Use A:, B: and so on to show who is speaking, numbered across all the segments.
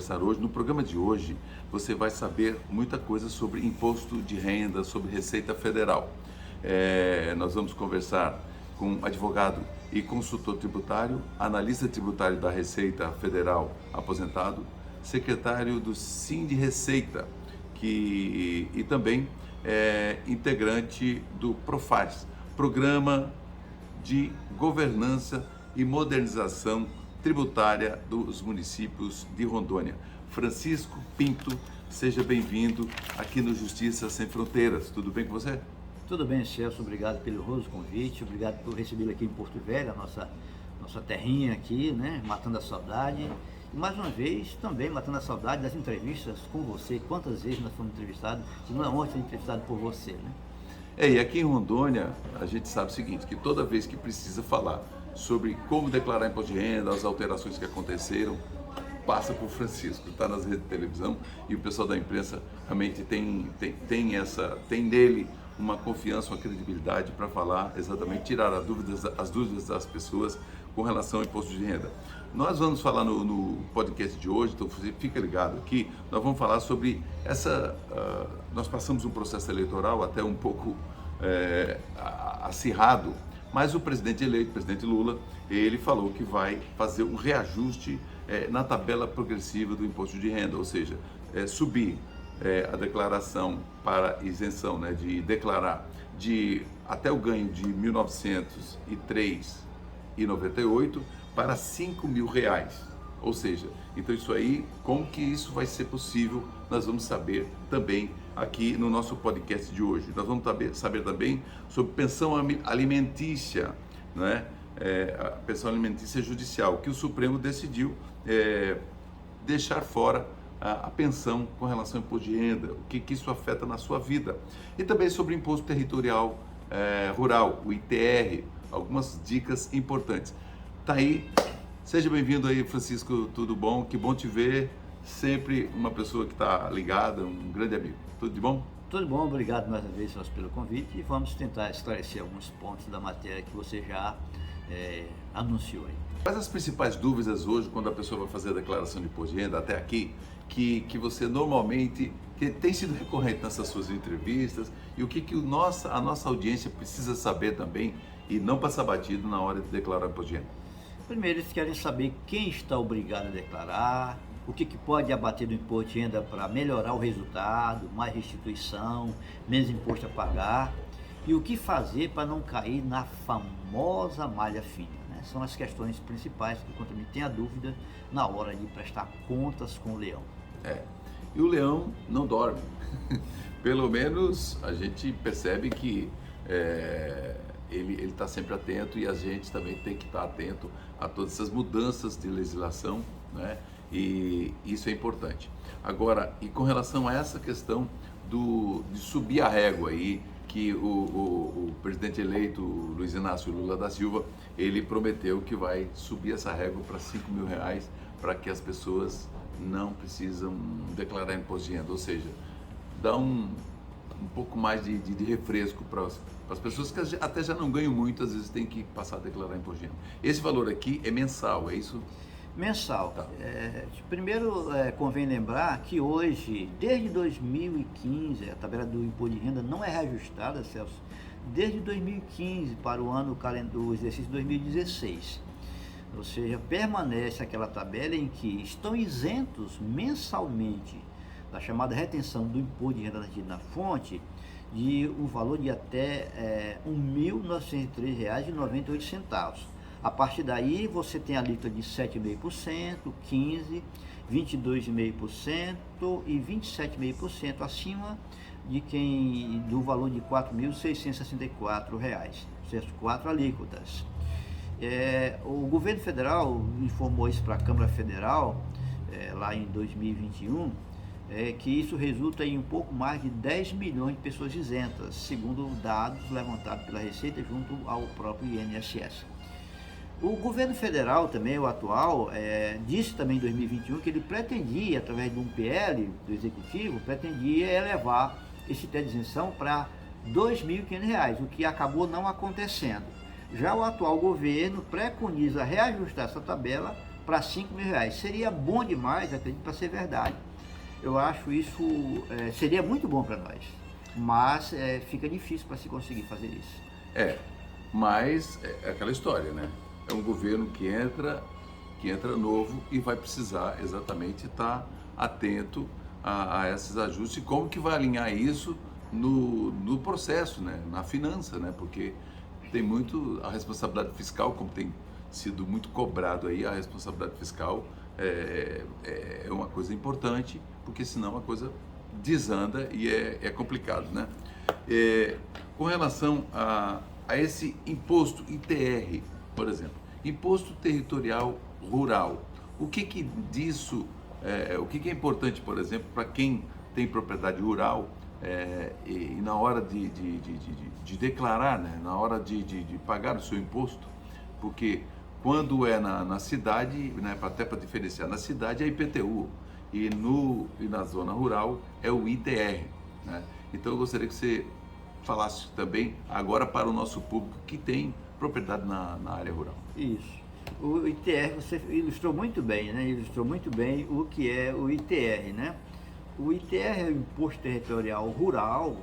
A: conversar hoje. No programa de hoje, você vai saber muita coisa sobre imposto de renda, sobre Receita Federal. Nós vamos conversar com um advogado e consultor tributário, analista tributário da Receita Federal aposentado, secretário do Sind Receita, e também integrante do PROFAS, Programa de Governança e Modernização Tributária dos Municípios de Rondônia. Francisco Pinto, seja bem-vindo aqui no Justiça Sem Fronteiras. Tudo bem com você?
B: Tudo bem, Celso. Obrigado pelo honroso convite. Obrigado por recebê-lo aqui em Porto Velho, a nossa terrinha aqui, né? Matando a saudade. E mais uma vez, também matando a saudade das entrevistas com você. Quantas vezes nós fomos entrevistados? Se não é ontem, ser entrevistado por você, né?
A: E aqui em Rondônia, a gente sabe o seguinte, que toda vez que precisa falar sobre como declarar imposto de renda, as alterações que aconteceram, passa por Francisco, está nas redes de televisão, e o pessoal da imprensa realmente tem nele uma confiança, uma credibilidade para falar exatamente, tirar as dúvidas das pessoas com relação ao imposto de renda. Nós vamos falar no podcast de hoje, então você fica ligado aqui, nós vamos falar sobre nós passamos um processo eleitoral até um pouco acirrado, mas o presidente eleito, o presidente Lula, ele falou que vai fazer um reajuste na tabela progressiva do imposto de renda, ou seja, subir a declaração para isenção, né, de declarar até o ganho de R$ 1.903,98 para R$ 5.000. Ou seja, então isso aí, como que isso vai ser possível, nós vamos saber também aqui no nosso podcast de hoje. Nós vamos saber também sobre pensão alimentícia, né? A pensão alimentícia judicial, que o Supremo decidiu deixar fora a pensão com relação ao imposto de renda, o que isso afeta na sua vida. E também sobre imposto territorial rural, o ITR, algumas dicas importantes. Tá aí, seja bem-vindo aí, Francisco, tudo bom? Que bom te ver, sempre uma pessoa que está ligada, um grande amigo. Tudo de bom?
B: Tudo bom, obrigado mais uma vez, Celso, pelo convite, e vamos tentar esclarecer alguns pontos da matéria que você já anunciou aí.
A: Quais as principais dúvidas hoje, quando a pessoa vai fazer a declaração de imposto de renda, até aqui, que você normalmente, que tem sido recorrente nessas suas entrevistas, e o que a nossa audiência precisa saber também, e não passar batido na hora de declarar o imposto de renda?
B: Primeiro, eles querem saber quem está obrigado a declarar, o que pode abater do imposto de renda para melhorar o resultado, mais restituição, menos imposto a pagar, e o que fazer para não cair na famosa malha fina, né? São as questões principais que o contador tem a dúvida na hora de prestar contas com o leão.
A: E o leão não dorme. Pelo menos a gente percebe que ele está sempre atento, e a gente também tem que estar atento a todas essas mudanças de legislação, né? E isso é importante. Agora, e com relação a essa questão de subir a régua aí, que o presidente eleito, Luiz Inácio Lula da Silva, ele prometeu que vai subir essa régua para R$ 5.000, para que as pessoas não precisam declarar imposto de renda, ou seja, dá um pouco mais de refresco para as pessoas que até já não ganham muito, às vezes tem que passar a declarar imposto de renda. Esse valor aqui é mensal, é isso?
B: Mensal.
A: Tá.
B: Primeiro, convém lembrar que hoje, desde 2015, a tabela do imposto de renda não é reajustada, Celso, desde 2015 para do exercício 2016. Ou seja, permanece aquela tabela em que estão isentos mensalmente da chamada retenção do imposto de renda na fonte, de um valor de até R$ 1.903,98. A partir daí você tem a alíquota de 7,5%, 15%, 22,5% e 27,5% acima do valor de R$ 4.664, certo? 4 alíquotas. O governo federal informou isso para a Câmara Federal lá em 2021, que isso resulta em um pouco mais de 10 milhões de pessoas isentas, segundo dados levantados pela Receita junto ao próprio INSS. O governo federal também, o atual, disse também em 2021 que ele pretendia, através de um PL do Executivo, pretendia elevar esse teto de isenção para R$ 2.500, o que acabou não acontecendo. Já o atual governo preconiza reajustar essa tabela para 5 mil reais. Seria bom demais, acredito, para ser verdade. Eu acho isso, seria muito bom para nós, mas fica difícil para se conseguir fazer isso.
A: Mas é aquela história, né? É um governo que entra novo e vai precisar exatamente estar atento a esses ajustes e como que vai alinhar isso no processo, né? Na finança, né? Porque tem muito a responsabilidade fiscal, como tem sido muito cobrado aí, a responsabilidade fiscal é uma coisa importante, porque senão a coisa desanda e é complicado, né? Com relação a esse imposto ITR, por exemplo, Imposto Territorial Rural, o que disso, o que é importante, por exemplo, para quem tem propriedade rural e na hora de declarar, né, na hora de pagar o seu imposto, porque quando é na cidade, né, até para diferenciar, na cidade é IPTU e na zona rural é o ITR, né? Então eu gostaria que você falasse também agora para o nosso público que tem propriedade na área rural.
B: Isso. O ITR, você ilustrou muito bem, né? Ilustrou muito bem o que é o ITR, né? O ITR é o Imposto Territorial Rural,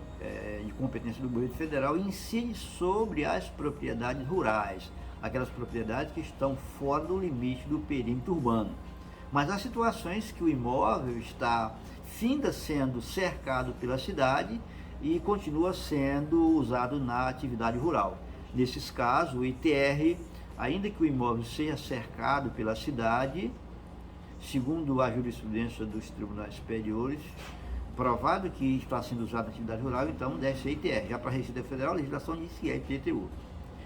B: de competência do governo federal, e incide sobre as propriedades rurais, aquelas propriedades que estão fora do limite do perímetro urbano. Mas há situações que o imóvel está finda sendo cercado pela cidade e continua sendo usado na atividade rural. Nesses casos, o ITR, ainda que o imóvel seja cercado pela cidade, segundo a jurisprudência dos tribunais superiores, provado que está sendo usado na atividade rural, então deve ser ITR. Já para a Receita Federal, a legislação diz que é IPTU.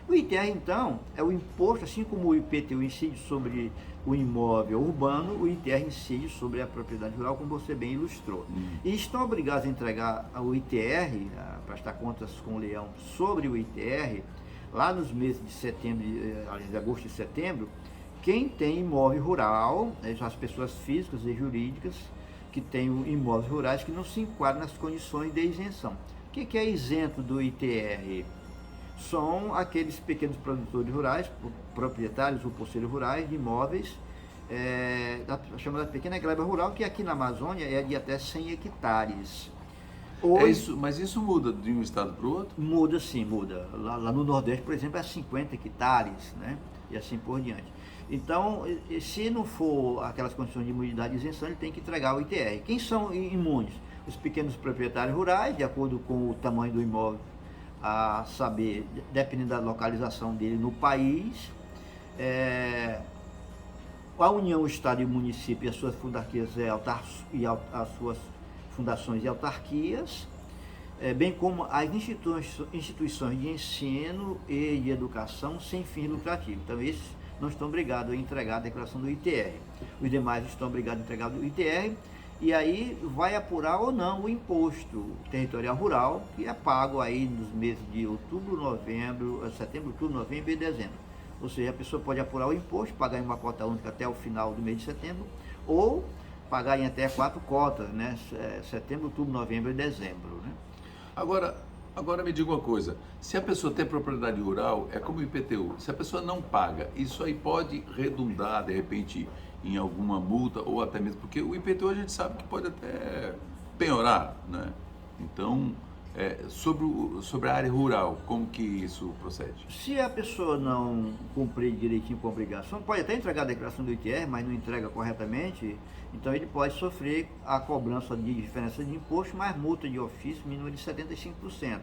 B: O ITR, então, é o imposto, assim como o IPTU incide sobre o imóvel urbano, o ITR incide sobre a propriedade rural, como você bem ilustrou. E estão obrigados a entregar o ITR, a prestar contas com o leão sobre o ITR, lá nos meses de setembro, de agosto e setembro, quem tem imóvel rural, as pessoas físicas e jurídicas que têm imóveis rurais que não se enquadram nas condições de isenção. O que é isento do ITR? São aqueles pequenos produtores rurais, proprietários ou posseiros rurais de imóveis, chamada pequena gleba rural, que aqui na Amazônia é de até 100 hectares.
A: Mas isso muda de um estado para o outro?
B: Muda sim, muda. Lá no Nordeste, por exemplo, é 50 hectares, né? E assim por diante. Então, se não for aquelas condições de imunidade e isenção, ele tem que entregar o ITR. Quem são imunes? Os pequenos proprietários rurais, de acordo com o tamanho do imóvel, a saber, dependendo da localização dele no país, a União, o Estado e o município e as suas fundações as suas fundações e autarquias, bem como as instituições de ensino e de educação sem fins lucrativos. Então, esses não estão obrigados a entregar a declaração do ITR. Os demais estão obrigados a entregar o ITR, e aí vai apurar ou não o imposto territorial rural, que é pago aí nos meses de setembro, outubro, novembro e dezembro. Ou seja, a pessoa pode apurar o imposto, pagar em uma cota única até o final do mês de setembro, ou pagar em até 4 cotas, né? Setembro, outubro, novembro e dezembro, né?
A: Agora me diga uma coisa, se a pessoa tem propriedade rural, é como o IPTU, se a pessoa não paga, isso aí pode redundar, de repente, em alguma multa, ou até mesmo, porque o IPTU a gente sabe que pode até penhorar, né? Então, sobre a área rural, como que isso procede?
B: Se a pessoa não cumprir direitinho com a obrigação, pode até entregar a declaração do ITR, mas não entrega corretamente, então ele pode sofrer a cobrança de diferença de imposto, mais multa de ofício mínima de 75%.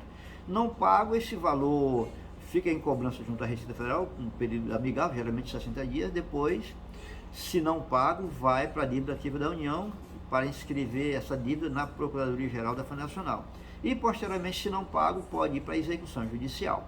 B: Não pago, esse valor fica em cobrança junto à Receita Federal, um período amigável, geralmente 60 dias, depois, se não pago, vai para a dívida ativa da União para inscrever essa dívida na Procuradoria-Geral da Fazenda Nacional. E, posteriormente, se não pago, pode ir para a execução judicial.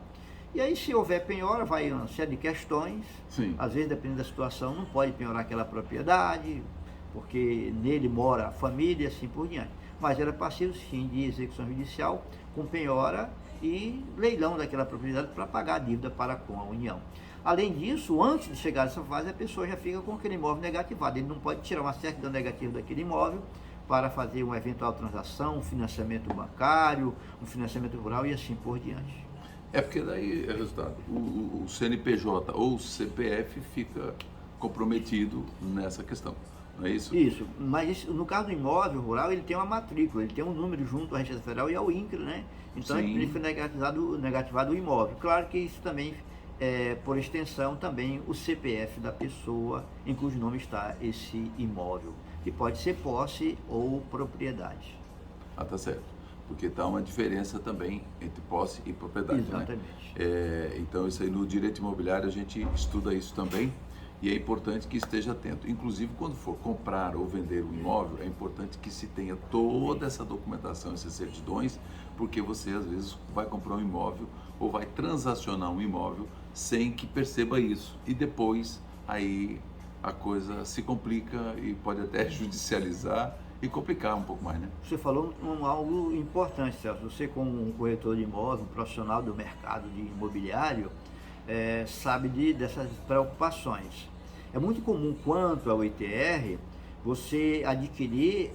B: E aí, se houver penhora, vai uma série de questões.
A: Sim.
B: Às vezes, dependendo da situação, não pode penhorar aquela propriedade, porque nele mora a família e assim por diante. Mas era passivo, sim, de execução judicial, com penhora e leilão daquela propriedade para pagar a dívida para com a União. Além disso, antes de chegar nessa fase, a pessoa já fica com aquele imóvel negativado. Ele não pode tirar uma certidão negativa daquele imóvel para fazer uma eventual transação, um financiamento bancário, um financiamento rural e assim por diante.
A: Porque daí é resultado. O CNPJ ou o CPF fica comprometido nessa questão, não é isso?
B: Isso, mas no caso do imóvel rural, ele tem uma matrícula, ele tem um número junto à Receita Federal e ao INCRA, né? Então
A: Sim.
B: ele foi negativado o imóvel. Claro que isso também por extensão, também o CPF da pessoa em cujo nome está esse imóvel, que pode ser posse ou propriedade.
A: Ah, tá certo. Porque está uma diferença também entre posse e propriedade,
B: Exatamente.
A: né? Então, isso aí no direito imobiliário a gente estuda isso também e é importante que esteja atento. Inclusive, quando for comprar ou vender um imóvel, é importante que se tenha toda essa documentação, essas certidões, porque você às vezes vai comprar um imóvel ou vai transacionar um imóvel sem que perceba isso. E depois, aí a coisa se complica e pode até judicializar e complicar um pouco mais, né?
B: Você falou algo importante, Celso. Você, como um corretor de imóvel, um profissional do mercado de imobiliário, sabe dessas preocupações. É muito comum, quanto ao ITR, você adquirir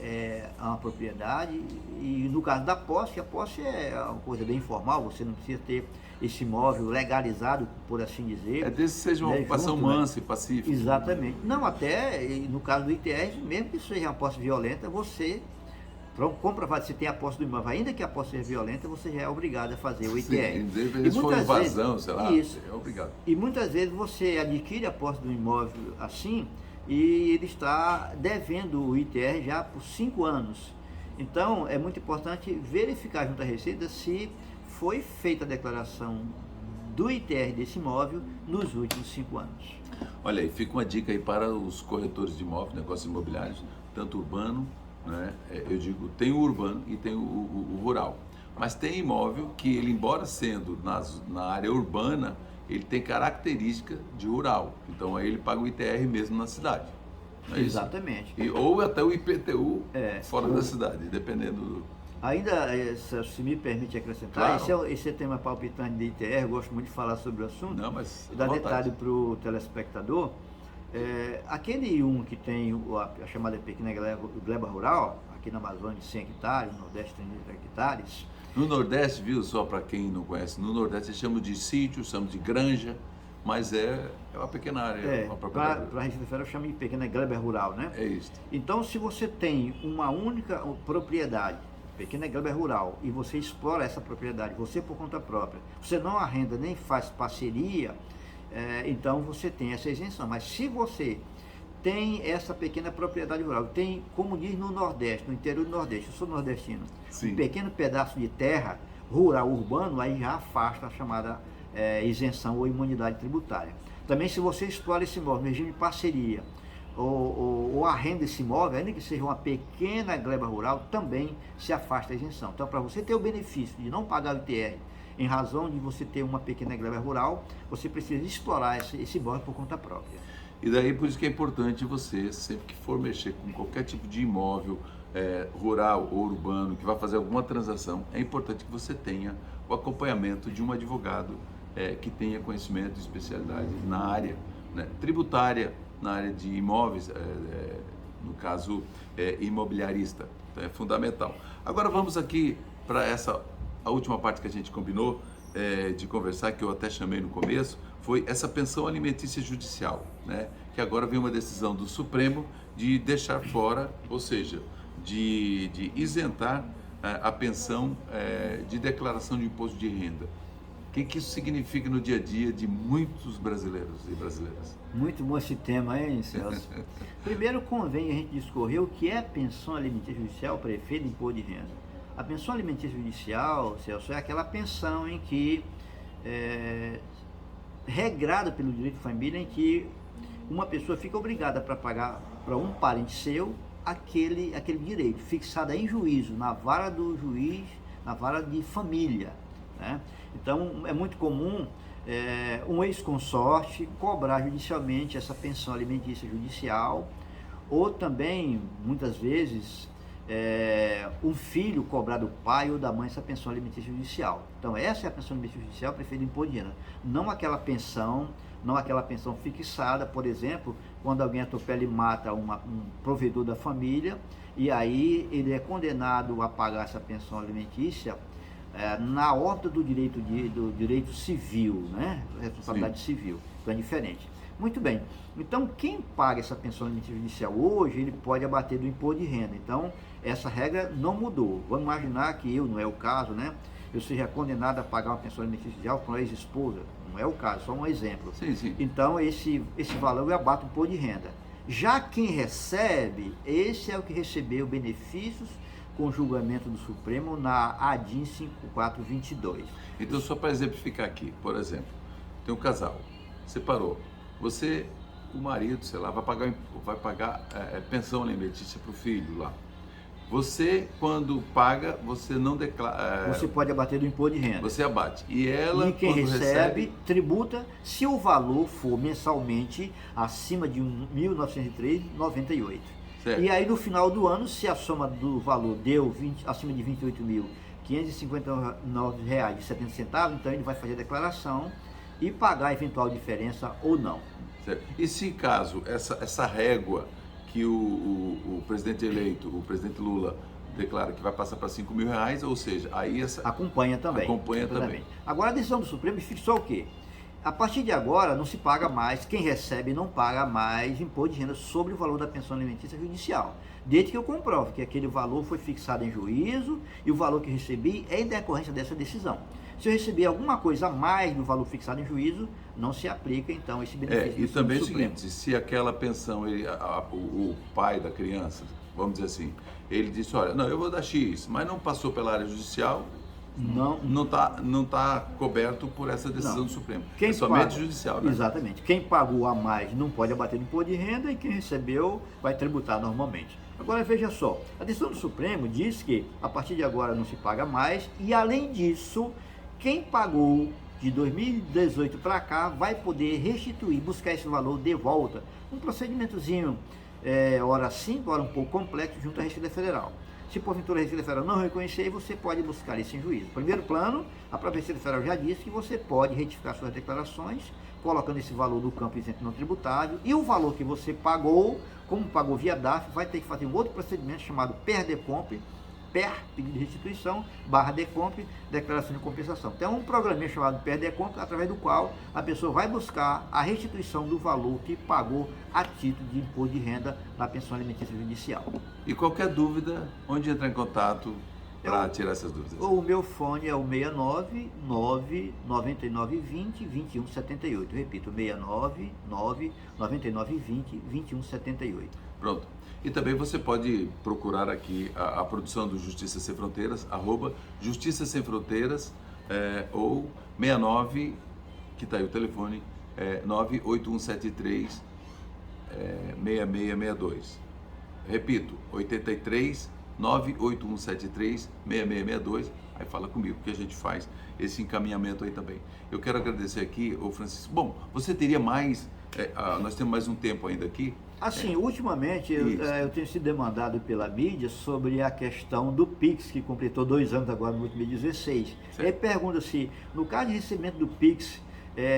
B: uma propriedade e, no caso da posse, a posse é uma coisa bem informal, você não precisa ter esse imóvel legalizado, por assim dizer.
A: É desde que seja uma ocupação mansa e pacífica.
B: Exatamente. Não, até no caso do ITR, mesmo que seja uma posse violenta, você, para comprovar se tem a posse do imóvel, ainda que a posse seja violenta, você já é obrigado a fazer o ITR.
A: Sim, se for invasão, sei lá,
B: isso,
A: é obrigado.
B: E muitas vezes você adquire a posse do imóvel assim e ele está devendo o ITR já por 5 anos. Então, é muito importante verificar junto à Receita se foi feita a declaração do ITR desse imóvel nos últimos 5 anos.
A: Olha aí, fica uma dica aí para os corretores de imóveis, negócios imobiliários, tanto urbano, né? Eu digo, tem o urbano e tem o rural. Mas tem imóvel que ele, embora sendo na área urbana, ele tem característica de rural. Então aí ele paga o ITR mesmo na cidade. Não é
B: Exatamente.
A: Isso? Ou até o IPTU fora da cidade, dependendo do...
B: Ainda, se me permite acrescentar,
A: Claro.
B: esse é tema palpitante de ITR, eu gosto muito de falar sobre o assunto.
A: Não, mas
B: dar detalhe para o telespectador. Aquele que tem a chamada pequena gleba rural, aqui na Amazônia de 100 hectares, no Nordeste 30 hectares.
A: No Nordeste, viu, só para quem não conhece, no Nordeste eles chamam de sítio, chamam de granja, mas é uma pequena área, uma propriedade.
B: Para a Receita Federal chama de pequena gleba rural, né?
A: É isso.
B: Então, se você tem uma única propriedade, pequena gleba rural, e você explora essa propriedade, você por conta própria, você não arrenda nem faz parceria, então você tem essa isenção. Mas se você tem essa pequena propriedade rural, tem, como diz no Nordeste, no interior do Nordeste, eu sou nordestino,
A: Sim.
B: Um pequeno pedaço de terra rural, urbano, aí já afasta a chamada isenção ou imunidade tributária. Também, se você explora esse imóvel no regime de parceria, ou arrenda esse imóvel, ainda que seja uma pequena gleba rural, também se afasta a isenção. Então, para você ter o benefício de não pagar o ITR, em razão de você ter uma pequena gleba rural, você precisa explorar esse imóvel por conta própria.
A: E daí, por isso que é importante você, sempre que for mexer com qualquer tipo de imóvel, rural ou urbano, que vai fazer alguma transação, é importante que você tenha o acompanhamento de um advogado que tenha conhecimento e especialidade na área, né, tributária, na área de imóveis, no caso imobiliarista. Então é fundamental. Agora vamos aqui para a última parte que a gente combinou de conversar, que eu até chamei no começo, foi essa pensão alimentícia judicial, né? Que agora vem uma decisão do Supremo de deixar fora, ou seja, de isentar a pensão de declaração de imposto de renda. O que isso significa no dia a dia de muitos brasileiros e brasileiras?
B: Muito bom esse tema, hein, Celso? Primeiro, convém a gente discorrer o que é pensão alimentícia judicial para efeito de imposto de renda. A pensão alimentícia judicial, Celso, é aquela pensão em que, regrada pelo direito de família, em que uma pessoa fica obrigada para pagar para um parente seu aquele direito, fixado em juízo, na vara do juiz, na vara de família, né? Então, é muito comum um ex-consorte cobrar judicialmente essa pensão alimentícia judicial, ou também, muitas vezes, um filho cobrar do pai ou da mãe essa pensão alimentícia judicial. Então, essa é a pensão alimentícia judicial preferida em imposto de renda. Não aquela pensão fixada, por exemplo, quando alguém atropela e mata um provedor da família, e aí ele é condenado a pagar essa pensão alimentícia na órbita do direito civil, né? Responsabilidade civil. Então é diferente. Muito bem. Então, quem paga essa pensão alimentícia judicial hoje, ele pode abater do imposto de renda. Então, essa regra não mudou. Vamos imaginar que eu, não é o caso, né? Eu seja condenado a pagar uma pensão alimentícia judicial com a ex-esposa. Não é o caso, só um exemplo.
A: Sim, sim.
B: Então, esse valor eu abato o imposto de renda. Já quem recebe, esse é o que recebeu benefícios com julgamento do Supremo na ADIM 5422.
A: Então, só para exemplificar aqui, por exemplo, tem um casal, separou, você, o marido, sei lá, vai pagar pensão alimentícia para o filho lá. Você, quando paga, você não declara...
B: Você pode abater do imposto de renda.
A: Você abate. E ela,
B: e quem
A: quando
B: recebe, tributa se o valor for mensalmente acima de R$ 1.903,98.
A: Certo.
B: E aí, no final do ano, se a soma do valor deu acima de R$ 28.559,70, então ele vai fazer a declaração e pagar a eventual diferença ou não.
A: Certo. E se caso essa régua que o presidente eleito, o presidente Lula, declara que vai passar para R$ 5.000, ou seja, aí essa...
B: Acompanha também.
A: Acompanha também.
B: Agora, a decisão do Supremo fixou o quê? A partir de agora, não se paga mais, quem recebe não paga mais imposto de renda sobre o valor da pensão alimentícia judicial. Desde que eu comprove que aquele valor foi fixado em juízo e o valor que recebi é em decorrência dessa decisão. Se eu receber alguma coisa a mais do valor fixado em juízo, não se aplica, então, esse benefício.
A: E também é o seguinte, se aquela pensão, o pai da criança, vamos dizer assim, ele disse, olha, não, eu vou dar X, mas não passou pela área judicial, não tá coberto por essa decisão do Supremo. É somente judicial, né?
B: Exatamente. Quem pagou a mais não pode abater no imposto de renda e quem recebeu vai tributar normalmente. Agora veja só, a decisão do Supremo diz que a partir de agora não se paga mais e, além disso, quem pagou de 2018 para cá vai poder restituir, buscar esse valor de volta. Um procedimentozinho, hora simples, hora um pouco complexo, junto à Receita Federal. Se porventura a Receita Federal não reconhecer, você pode buscar isso em juízo. Primeiro plano, a própria Receita Federal já disse que você pode retificar suas declarações, colocando esse valor do campo isento não tributável, e o valor que você pagou, como pagou via DAF, vai ter que fazer um outro procedimento chamado PER-DECOMP, pedido de restituição, /DECOMP, declaração de compensação. Então é um programinha chamado PER-DECOMP, através do qual a pessoa vai buscar a restituição do valor que pagou a título de imposto de renda na pensão alimentícia judicial.
A: E qualquer dúvida, onde entrar em contato para tirar essas dúvidas?
B: O meu fone é o 69 99920 2178. Repito, 69 99920 2178.
A: Pronto. E também você pode procurar aqui a produção do Justiça Sem Fronteiras, @Justiça Sem Fronteiras, ou 69, que está aí o telefone, 98173 6662. Repito, 83 98173 6662. Aí fala comigo que a gente faz esse encaminhamento aí também. Eu quero agradecer aqui, ô Francisco. Bom, você teria mais, nós temos mais um tempo ainda aqui.
B: Assim, ultimamente eu tenho sido demandado pela mídia sobre a questão do PIX, que completou 2 anos agora, no 2016. Ele pergunta se, no caso de recebimento do PIX,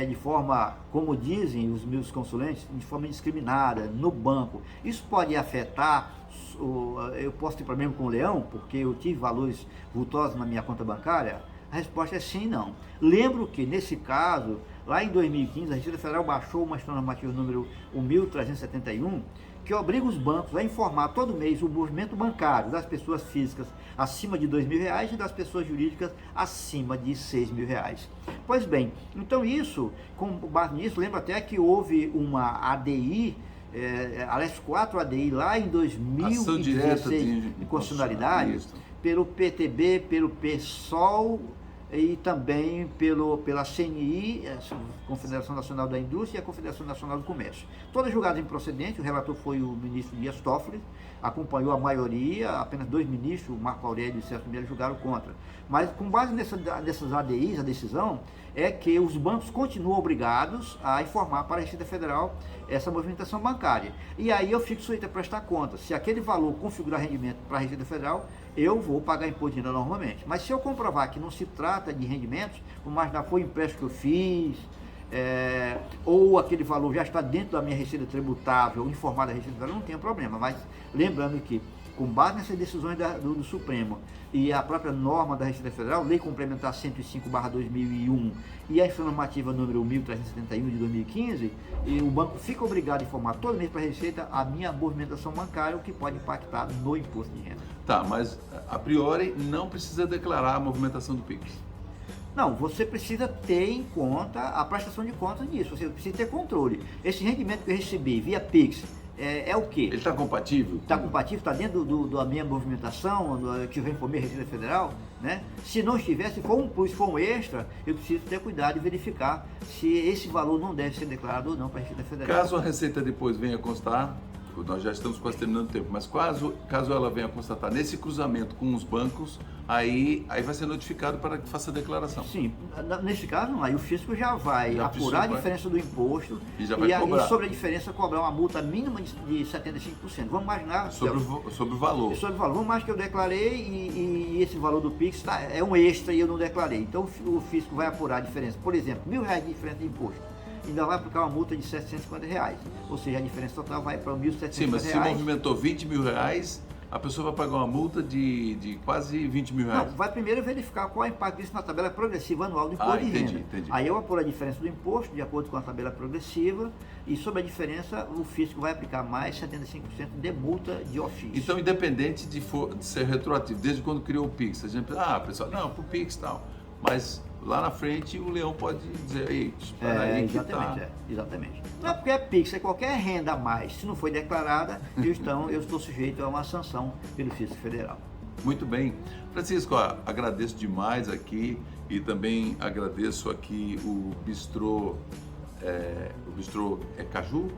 B: de forma, como dizem os meus consulentes, de forma indiscriminada, no banco, isso pode afetar, eu posso ter problema com o leão, porque eu tive valores vultosos na minha conta bancária? A resposta é sim e não. Lembro que, nesse caso, lá em 2015, a Receita Federal baixou uma instrução normativa número 1371, que obriga os bancos a informar todo mês o movimento bancário das pessoas físicas acima de R$2.000 e das pessoas jurídicas acima de R$6.000. Pois bem, então isso, com base nisso, lembro até que houve uma ADI, aliás, 4 ADI lá em 2016 de constitucionalidade, pelo PTB, pelo PSOL e também pela CNI, Confederação Nacional da Indústria, e a Confederação Nacional do Comércio. Todas julgadas improcedentes, o relator foi o ministro Dias Toffoli, acompanhou a maioria, apenas 2 ministros, Marco Aurélio e Celso Mello, julgaram contra. Mas com base nessas ADIs, a decisão é que os bancos continuam obrigados a informar para a Receita Federal essa movimentação bancária. E aí eu fico sujeito a prestar conta. Se aquele valor configurar rendimento para a Receita Federal, eu vou pagar imposto de renda normalmente. Mas se eu comprovar que não se trata de rendimentos, como mais foi o empréstimo que eu fiz, ou aquele valor já está dentro da minha receita tributável, informada da Receita Federal, não tem problema. Mas lembrando que com base nessas decisões do Supremo e a própria norma da Receita Federal, Lei Complementar 105/2001 e a informativa número 1371 de 2015, e o banco fica obrigado a informar todo mês para a Receita a minha movimentação bancária, o que pode impactar no imposto de renda.
A: Tá, mas a priori não precisa declarar a movimentação do Pix.
B: Não, você precisa ter em conta a prestação de contas disso, você precisa ter controle. Esse rendimento que eu recebi via Pix, é o quê?
A: Ele está compatível?
B: Está compatível, está dentro da minha movimentação, que eu informei a Receita Federal, né? Se não estiver, se for um plus, se for um extra, eu preciso ter cuidado e verificar se esse valor não deve ser declarado ou não para a Receita Federal.
A: Caso a Receita depois venha constar, nós já estamos quase terminando o tempo, mas caso ela venha constatar nesse cruzamento com os bancos, aí vai ser notificado para que faça a declaração.
B: Sim, nesse caso não, aí o fisco já vai apurar a diferença do imposto
A: e já vai cobrar.
B: E sobre a diferença cobrar uma multa mínima de 75%. Vamos imaginar...
A: Sobre o valor.
B: Sobre o valor. Vamos imaginar que eu declarei e esse valor do Pix é um extra e eu não declarei. Então o fisco vai apurar a diferença. Por exemplo, R$1.000 de diferença de imposto. Ainda vai aplicar uma multa de R$750. Ou seja, a diferença total vai para R$1.750.
A: Sim, mas se movimentou R$20.000, a pessoa vai pagar uma multa de quase R$20.000.
B: Não, vai primeiro verificar qual é o impacto disso na tabela progressiva anual do imposto de renda.
A: Entendi.
B: Aí eu apuro a diferença do imposto de acordo com a tabela progressiva e sobre a diferença o fisco vai aplicar mais 75% de multa de ofício.
A: Então, independente de ser retroativo, desde quando criou o Pix, a gente pensa, pessoal, não, pro Pix e tal, mas lá na frente o leão pode dizer, ei, espera aí que
B: exatamente. Não é porque é Pix, é qualquer renda a mais, se não foi declarada, eu estou sujeito a uma sanção pelo Fisco Federal.
A: Muito bem. Francisco, agradeço demais aqui e também agradeço aqui o Bistrô Caju?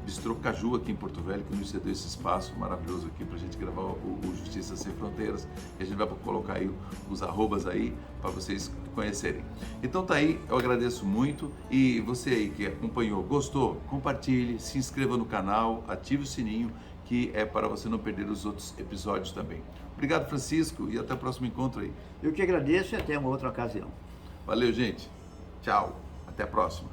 A: Bistrô Caju aqui em Porto Velho, que nos cedeu esse espaço maravilhoso aqui para a gente gravar o Justiça Sem Fronteiras. E a gente vai colocar aí os arrobas aí para vocês conhecerem. Então tá aí, eu agradeço muito e você aí que acompanhou, gostou, compartilhe, se inscreva no canal, ative o sininho, que é para você não perder os outros episódios também. Obrigado, Francisco, e até o próximo encontro aí.
B: Eu que agradeço e até uma outra ocasião.
A: Valeu, gente. Tchau. Até a próxima.